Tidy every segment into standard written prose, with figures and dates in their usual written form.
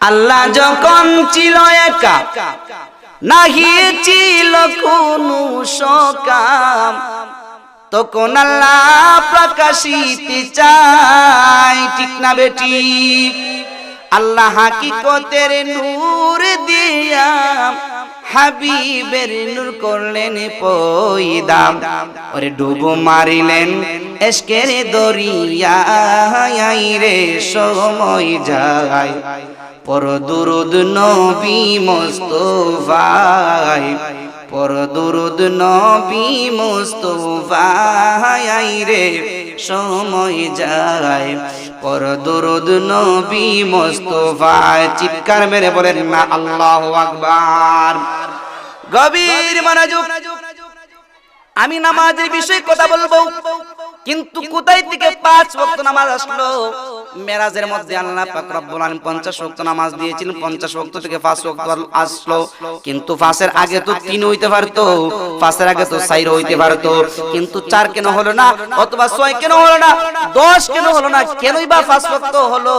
আল্লাহ যখন ছিল একা, নাহি ছিল কোনো সকাম, তখন আল্লাহ প্রকাশিতে চায়, ঠিক না বেটি? আল্লাহ হাকিকতের নূর দিয়া হাবিবের নূর করলেন পয়দা, ওরে ডুবো মারিলেন এশকের দরিয়ায় রে সময় যায়, পর দুরুদ নবী মুস্তাফায়, পর দুরুদ নবী মুস্তাফায় রে সময় যায়, পর দুরুদ নবী মুস্তাফায়। চিৎকার মেরে বলেন না আল্লাহু আকবার। গভীর মনোযোগ। আমি নামাজের বিষয়ে কথা বলবো, কিন্তু কোথায় থেকে 5 ওয়াক্ত নামাজ আসলো? মেরাজের মধ্যে আল্লাহ পাক রব্বুল আলামিন 50 ওয়াক্ত নামাজ দিয়েছিলেন, 50 ওয়াক্ত থেকে 5 ওয়াক্ত আসলো। কিন্তু 5 এর আগে তো 3 হইতে পারতো, 5 এর আগে তো 4 হইতে পারতো, কিন্তু 4 কেন হলো না? অথবা 6 কেন হলো না? 10 কেন হলো না? কেনই বা 5 ওয়াক্ত হলো?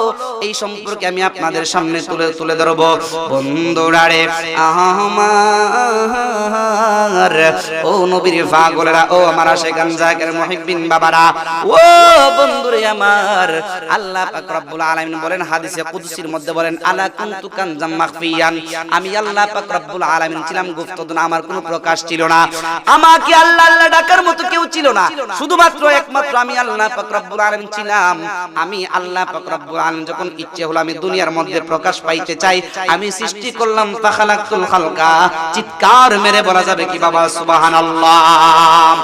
এই সম্পর্কে আমি আপনাদের সামনে তুলে ধরব। বন্ধুরা রে আমার, ও নবীর পাগলেরা, ও আমার আশিকান জাকির মুহিব্বিন বাবারা, ও বন্ধুরে আমার, আল্লাহ পাক রব্বুল আলামিন বলেন হাদিসে কুদসির মধ্যে বলেন, আলা কুনতু কানজাম মাখফিয়ান, আমি আল্লাহ পাক রব্বুল আলামিন ছিলাম গুপ্তধন, আমার কোনো প্রকাশ ছিল না। আমাকে আল্লাহ আল্লাহ ডাকার মতো কেউ ছিল না, শুধুমাত্র একমাত্র আমি আল্লাহ পাক রব্বুল আলামিন ছিলাম। আমি আল্লাহ পাক রব্বুল আলামিন যখন ইচ্ছে হলো আমি দুনিয়ার মধ্যে প্রকাশ পাইতে চাই, আমি সৃষ্টি করলাম ফাখালাকতুল খালকা। চিৎকার মেরে বলা যাবে কি বাবা সুবহানাল্লাহ?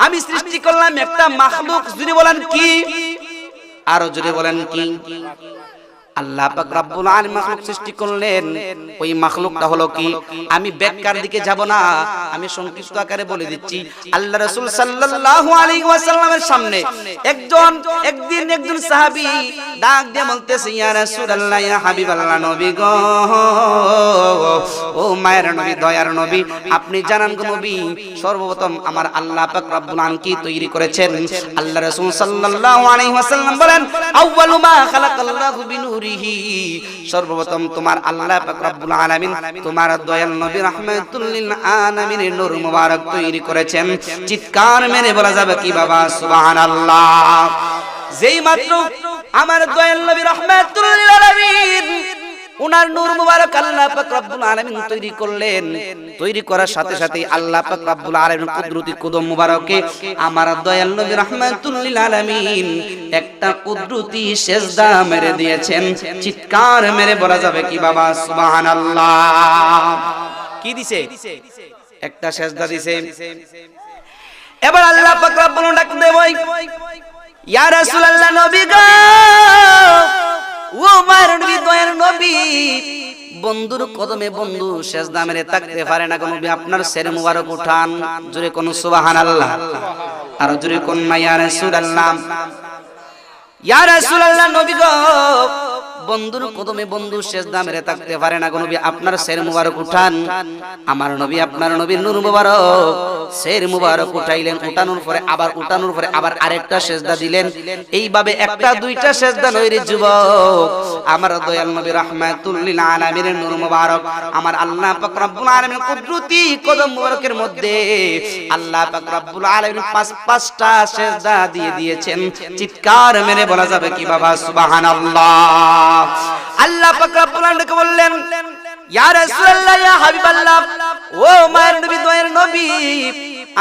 আমি সৃষ্টি করলাম একটা মাখলুক, যদি বলেন কি, আরো জোরে বলেন কি? আল্লাহ পাক রব্বুল আলামিন মাখলুক সৃষ্টি করলেন। ওই মাখলুকটা হলো কি? আমি ব্যাখ্যার দিকে যাব না, আমি সংক্ষিপ্ত আকারে বলে দিচ্ছি। আল্লাহ রাসূল সাল্লাল্লাহু আলাইহি ওয়াসাল্লামের সামনে একদিন একজন সাহাবী ডাক দিয়ে বলতেছে, ইয়া রাসূলুল্লাহ, ইয়া হাবিবাল্লাহ, নবী গো, ও মায়ের নবী, দয়ার নবী, আপনি জানান গো নবী, সর্বপ্রথম আমার আল্লাহ পাক রব্বুল আলামিন কি তৈরি করেছেন? আল্লাহ রাসূল সাল্লাল্লাহু আলাইহি ওয়াসাল্লাম বলেন, আউয়ালু মা খালাকাল্লাহু বিনূর, সর্বপ্রথম তোমার আল্লাহ পাক রব্বুল আলামিন তোমার দয়াল নবী রাহমাতুল লিল আলামিনের নূর মুবারক তৈরি করেছেন। চিৎকার মেরে বলা যাবে কি বাবা সুবহানাল্লাহ? যেই মাত্র আমার দয়াল নবী রাহমাতুল লিল আলামিন উনার নূর মুবারক আল্লাহ পাক রব্বুল আলামিন তৈরি করলেন, তৈরি করার সাথে সাথে আল্লাহ পাক রব্বুল আলামিন কুদরতি কদম মুবারকে আমার দয়াল নবী রাহমাতুল লিল আলামিন একটা কুদরতি সিজদা মেরে দিয়েছেন। চিৎকার মেরে বলা যাবে কি বাবা সুবহানাল্লাহ? কি দিছে? একটা সিজদা দিছে। এবার আল্লাহ পাক রব্বুল ডাক দেয়, ইয়া রাসূলুল্লাহ, নবী গো, ও মায়ের নবী, দয়ার নবী, বন্ধুর কদমে বন্ধু সিজদা মেরে থাকতে পারে না গো নবী, আপনার শির মুবারক উঠান। জোরে কোন সুবহানাল্লাহ, আর জোরে কোন ইয়া রাসূলুল্লাহ। ইয়া রাসূলুল্লাহ, নবী গো, বন্ধুর কদমে বন্ধু সিজদা মেরে থাকতে পারে না গো নবী, আপনার শির মুবারক উঠান। আমার নবী, আপনার নবীর নূর মুবারক শির মুবারক উঠাইলেন, উঠানোর পরে আবার আরেকটা সিজদা দিলেন। এইভাবে একটা দুইটা সিজদা নয় রে যুবক, আমার দয়াল নবী রাহমাতুল লিল আলামিনের নূর মুবারক আমার আল্লাহ পাক রব্বুল আলামিন কুদরতি কদম মুবারকের মধ্যে আল্লাহ পাক রব্বুল আলামিন পাঁচটা সিজদা দিয়ে দিয়েছেন। চিৎকার মেরে বলা যাবে কি বাবা সুবহানাল্লাহ? আল্লাহ পাক রব্বুল আলামিন বললেন, ইয়া রাসূলুল্লাহ, ইয়া হাবিবাল্লাহ, ও মায়ের নবী, দয়ার নবী,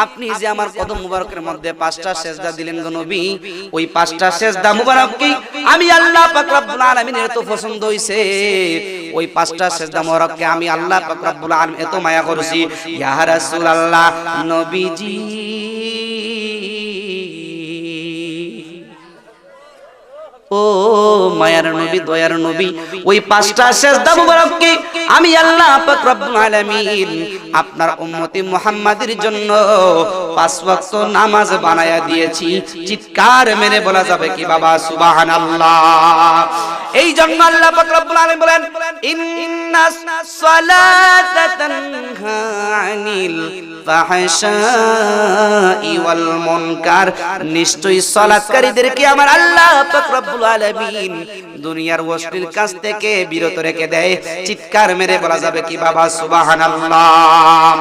আপনি যে আমার কদম মুবারকের মধ্যে 5টা সিজদা দিলেন গো নবী, ওই 5টা সিজদা মুবারক কি আমি আল্লাহ পাক রব্বুল আলামিনের এত পছন্দ হইছে, ওই 5টা সিজদা মুবারককে আমি আল্লাহ পাক রব্বুল আলামিন এত মায়া করছি। ইয়া রাসূলুল্লাহ, নবীজি, ও মায়ার নবী, দয়ার নবী, ওই 5টা সিজদা মুবারককে আমি আল্লাহ পাক রব্বুল আলামিন আপনার উম্মতি মুহাম্মাদের জন্য 5 ওয়াক্ত নামাজ বানায়া দিয়েছি। চিৎকার মেরে বলা যাবে কি বাবা সুবহানাল্লাহ। এই জন্য আল্লাহ পাক রব্বুল আলামিন বলেন ইন্নাস সালাতা তানহা আনিল ফাহশাই ওয়াল মুনকার, নিশ্চয়ই সালাতকারীদেরকে আমার আল্লাহ পাক রব্বুল আলামিন দুনিয়ার অশ্লীল কাজ থেকে বিরত রেখে দেয়। চিৎকার মেরে বলা যাবে কি বাবা সুবহানাল্লাহ।